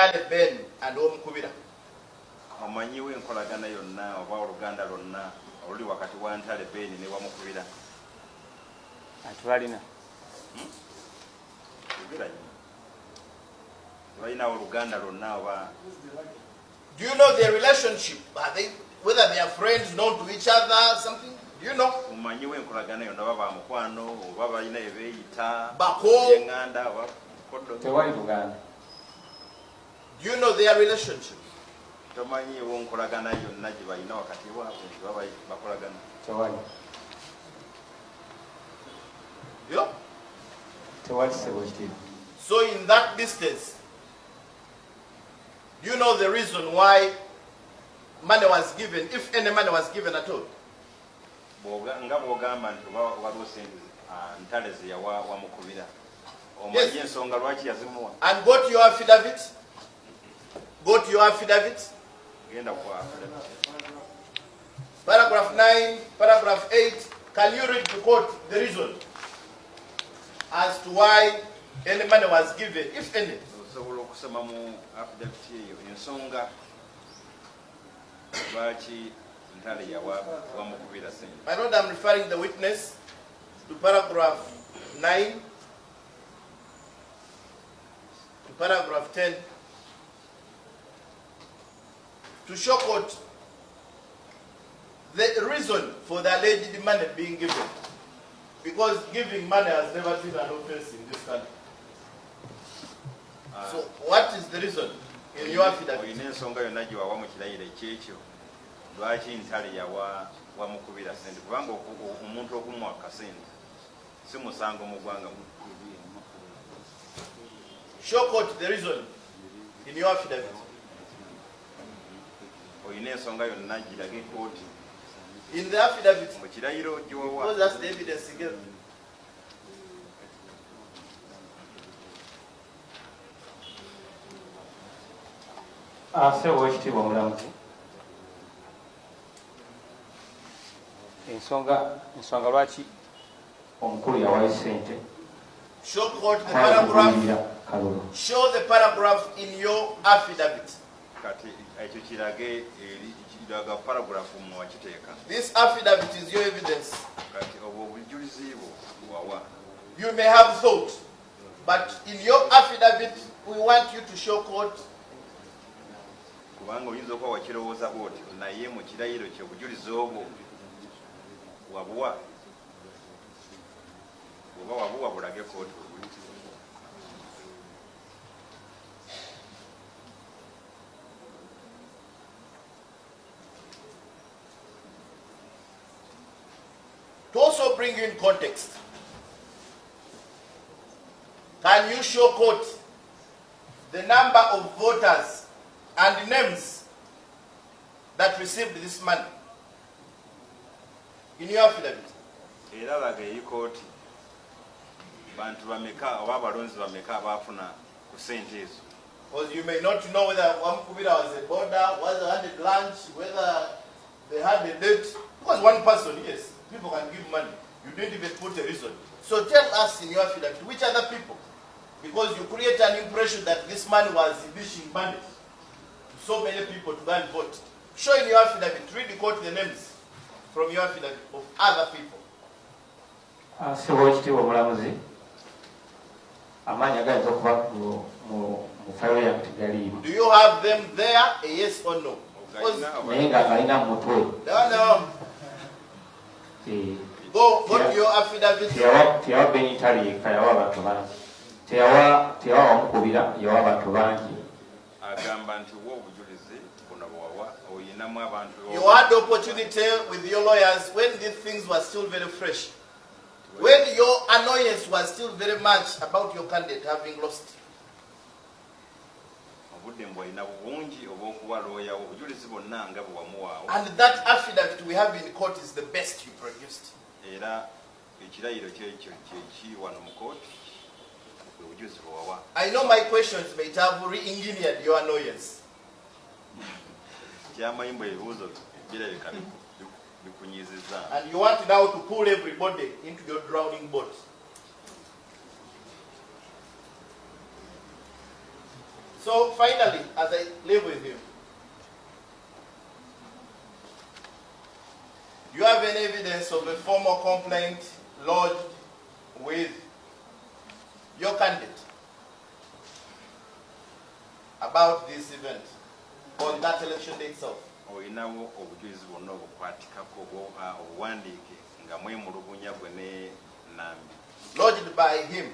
Ntale Ben and Omukubira. Omanyi w'enkolagana yonna oba oluganda lwonna oluli wakati wa Ntale Ben ne Wamukubira? Atwalina. Balina oluganda lwonna oba? Do you know their relationship? Are they, whether they are friends, known to each other, something? Do you know? Omanyi w'enkolagana yonna baba mukwano oba balina ebeeyita Bako. Enganda oba koddo? Tewali luganda. Do you know their relationship? Tomanyi w'enkolagana yonna gye balina wakati waabwe gye baba bakolagana? Tewali. Yeah? Tewali sebwekiri. So in that distance, do you know the reason why money was given, if any money was given at all? Nga bw'ogamba nti waliwo sente Ntale ze yawa Wamukubira. Omanyi ensonga lwaki yazimuwa? And go to your affidavit. Go to your affidavit. Genda ku affidavit. Paragraph 9, paragraph 8. Can you read to quote the reason as to why any money was given, if any? Osobola okusoma mu affidavit eyo ensonga lwaki Ntale yawa Wamukubira sente. My Lord, I'm referring the witness to paragraph 9, to paragraph 10, to show court the reason for the alleged money being given. Because giving money has never been an offense in this country. So what is the reason in your affidavit? Oyina ensonga yonna gye wawa mu kirayiro ekyekyo lwaki Ntale yawa Wamukubira sente kubanga omuntu okumuwa kasente si musango mu ggwanga. Show court the reason in your affidavit. Oyina ensonga yonna girage kooti In the affidavit, mu kirayiro gy'owa. because that's the evidence again. Sebwekitiibwa omulamuzi. Ensonga lwaki omukulu yawayo sente. Show court the paragraph. Show the paragraph in your affidavit. Kati ekyo kirage kiraga paragraph mu wakiteeka. This affidavit is your evidence. Kati obwo obujulizi bwo wawa. You may have thought, but in your affidavit, we want you to show court. Kubanga oyinza okuba wakirowooza bw'oti naye mu kirayiro kye obujulizi obwo wabuwa. Oba wabuwa bulage kooti obuli. To also bring you in context, can you show court the number of voters and names that received this money in your affidavit? Era laga eri kooti bantu bameka oba abalonzi bameka abaafuna ku sente ezo. Because you may not know whether Wamukubira was a border, whether they had lunch, whether they had a date. Because one person, yes, people can give money. You didn't even put a reason. So tell us in your affidavit, which other people? Because you create an impression that this man was dishing money to so many people to go and vote. Show in your affidavit, read the court the names from your affidavit of other people. Sebwekitiibwa omulamuzi. Amaanyi agayinza okuba mu fayiro yange tegaliimu. Do you have them there, a yes or no? Naye nga galina mu mutwe. No. Go to your affidavit. Teyawa Ntale yekka yawa abantu bangi. Teyawa Wamukubira yawa abantu bangi. Agamba nti wo obujulizi buno bwawa oyinamu abantu. You had the opportunity with your lawyers when these things were still very fresh. When your annoyance was still very much about your candidate having lost. And that affidavit we have in court is the best you produced. I know my questions may have re-engineered your annoyance. And you want now to pull everybody into your drowning boat. So finally, as I live with you, do you have any evidence of a formal complaint lodged with your candidate about this event on that election day itself? Oyinawo obujulizi bwonna obukwatikako obuwandiike nga mwemulugunya gwe ne Nambi. Lodged by him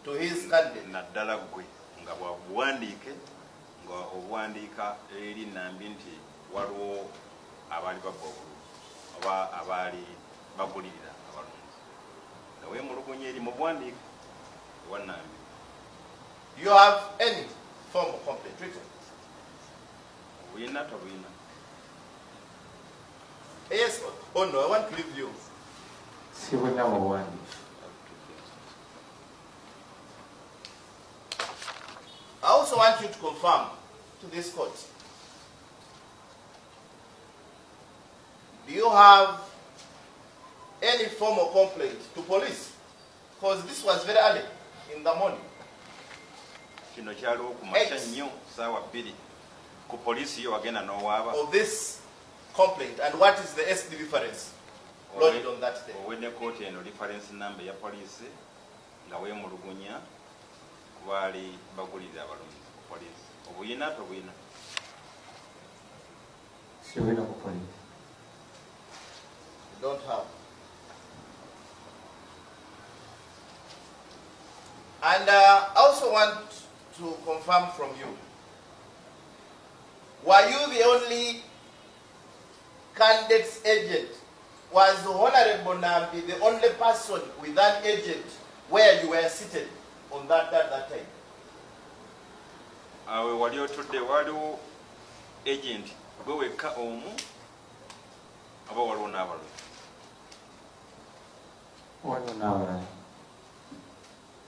to his candidate. Naddala gwe nga bwabuwandiike nga obuwandiika eri Nambi nti waliwo abaali babba obululu oba abaali bagulirira abalunzi nga weemulugunya eri mu buwandiike ewa Nambi. Do you have any form of complaint written? Buyina tobuyina? Yes or no? I want to leave you. Sibulina mu buwandiike. I also want you to confirm to this court. Do you have any formal complaint to police? Because this was very early in the morning. Kino kyaliwo ku makya nnyo ssaawa 2 ku poliisi yo wagenda n'owaaba. Of this complaint, and what is the SD reference lodged on that day? Owedde kooti eno reference number ya poliisi nga weemulugunya ku baali bagulirira abalunzi ku poliisi. Obuyina tobuyina? Sibulina ku poliisi. You don't have. And I also want to confirm from you, were you the only candidate's agent? Was Honorable Nambi the only person with an agent where you were seated on that time? Awe wali otudde waliwo agent gwe wekka omu aba waliwo n'abalala? Waliwo n'abalala.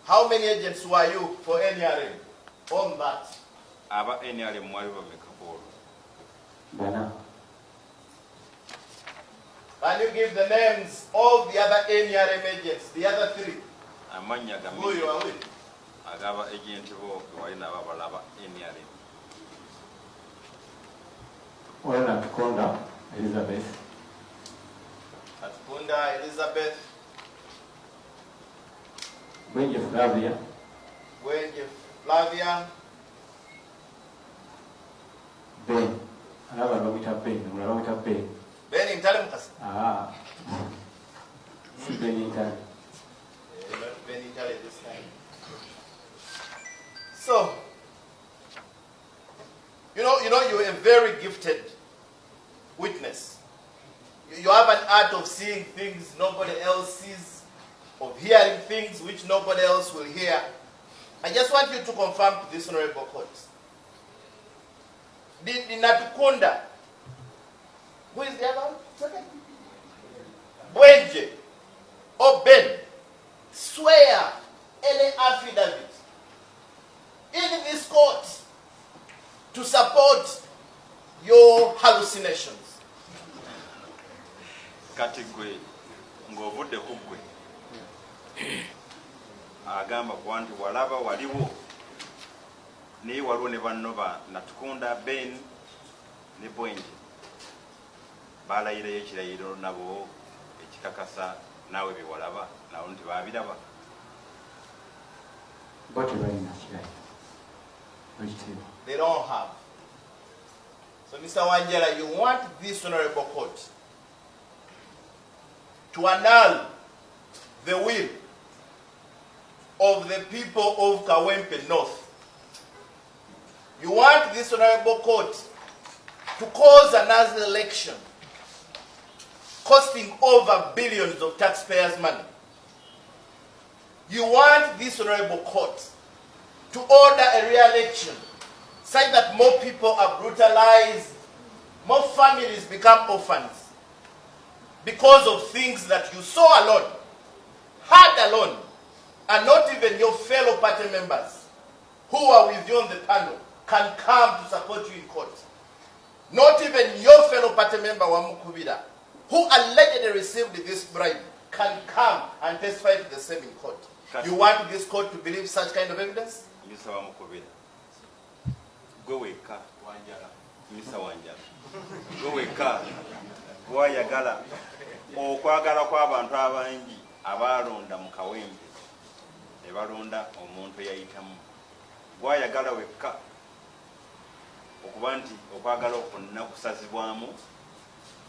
How many agents were you for NRM on that? Aba NRM mwali bameka olwo? Bana. Can you give the names of the other NRM agents, the other 3? Amanya Who you are with? agaba agent bo wali n'ababala aba NRM. Waliwo Nalukoola Elizabeth. Nalukoola Elizabeth. Bwenje Flavia. Bwenje Flavia. Ben. Alaba bamwita Ben. Mulala bamwita Ben. Ben Intale Mukasa. Ah. Si Ben Intale. Not Ben Intale this time. So, you're a very gifted witness. You have an art of seeing things nobody else sees, of hearing things which nobody else will hear. I just want you to confirm to this honorable court. Did Nalukoola, who is the other one? Second? Bwenje or Ben swear any affidavit in this court to support your hallucinations? Kati gwe ng'ovudde ku gwe agamba kuba nti walaba waliwo naye waliwo ne banno ba Nalukoola Ben ne Bwenje balayirayo ekirayiro nabo ekikakasa naawe bye walaba nawo nti baabiraba? Bo tebalina kirayiro. They don't have. So, Mr. Wanjala, you want this honorable court to annul the will of the people of Kawempe North. You want this honorable court to cause another election costing over billions of taxpayers' money. You want this honorable court to order a re-election such that more people are brutalized, more families become orphans because of things that you saw alone, heard alone, and not even your fellow party members who are with you on the panel can come to support you in court. Not even your fellow party member Wamukubira, who allegedly received this bribe, can come and testify to the same in court. You want this court to believe such kind of evidence? wekka Mr. Wanjala gwe wekka gwayagala okwagala kw'abantu abangi abalonda mu kawempe ne balonda omuntu eyayitamu gwayagala wekka okuba nti okwagala okonna kusazibwamu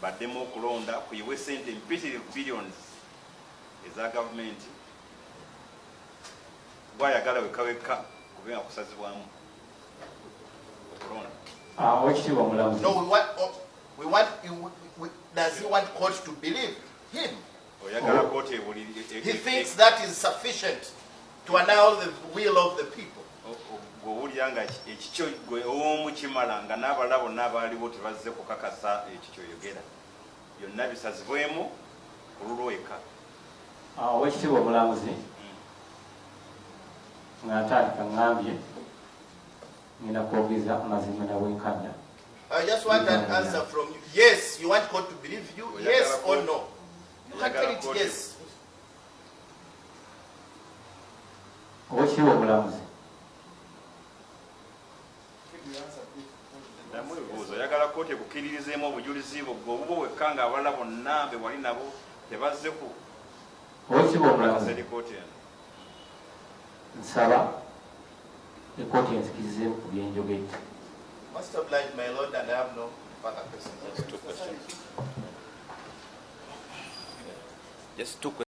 baddemu okulonda kuyiwe sente mpitirivu billions eza gavumenti gwayagala wekka kubenga kusazibwamu okulonda. No, does he want court to believe him? He thinks that is sufficient to annul the will of the people. Owulira ekikyo gwe ow'omukimala nga n'abalabo n'abaaliwo tebazze kukakasa ekikyo yogera byonna bisazibwemu ku lulweka. Oweekitiibwa omulamuzi nga ntandika ngambye ngenda kwogeza amazima nabwenkanya. I just want an answer from you. Yes, you want God to believe you? Yes or no? You can tell it yes. Oweekitiibwa omulamuzi oyagala kooti ekukkiririzeemu obujulizi bwo obwo wekka nga abalala bonna be wali nabo tebazze ku oweekitiibwa omulamuzi nsaba ekooti enzikirizeemu ku byenjogedde. Must oblige my lord, and I have no further questions. Just two questions.